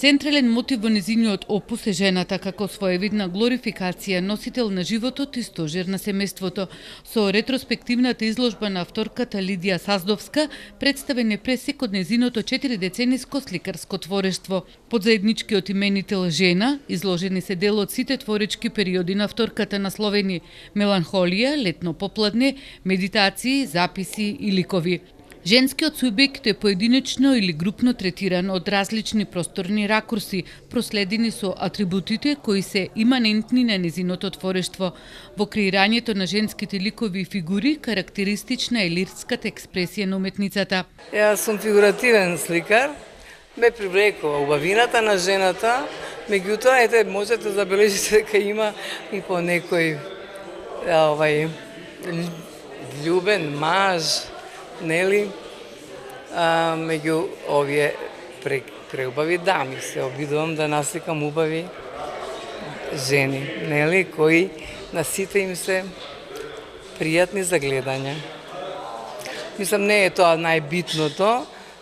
Централен мотив во незиниот опус е жената како своевидна глорификација, носител на животот и стожер на семејството. Со ретроспективната изложба на авторката Лидија Саздовска представен е пресек од незиното 4-децениско сликарско творештво. Под заедничкиот именител жена изложени се дел од сите творечки периоди на авторката, насловени меланхолија, летно попладне, медитации, записи и ликови. Женскиот субјект е поединечно или групно третиран од различни просторни ракурси, проследени со атрибутите кои се иманентни на незиното творештво. Во креирањето на женските ликови и фигури, карактеристична е лирската експресија на уметницата. Јас сум фигуративен сликар, ме привлекува убавината на жената, меѓутоа можете да забележите дека има и по некој љубен маж, нели, меѓу овие преубави дами се обидувам да насликам убави жени, нели, кои на сите им се пријатни за гледање. Мислам, не е тоа најбитното,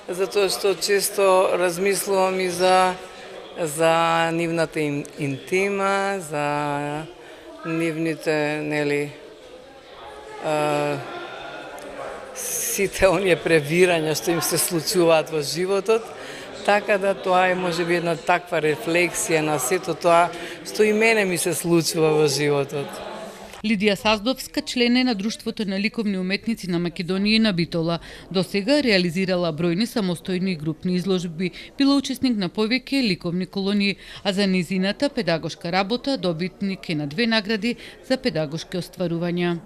затоа што често размислувам и за нивната интима, за нивните, нели, сите оние превирања што им се случуваат во животот, така да тоа е можеби една таква рефлексија на сето тоа што и мене ми се случува во животот. Лидија Саздовска член е на Друштвото на ликовни уметници на Македонија и на Битола. Досега реализирала бројни самостојни и групни изложби, била учесник на повеќе ликовни колонии, а за низината педагошка работа добитник е на 2 награди за педагошки остварувања.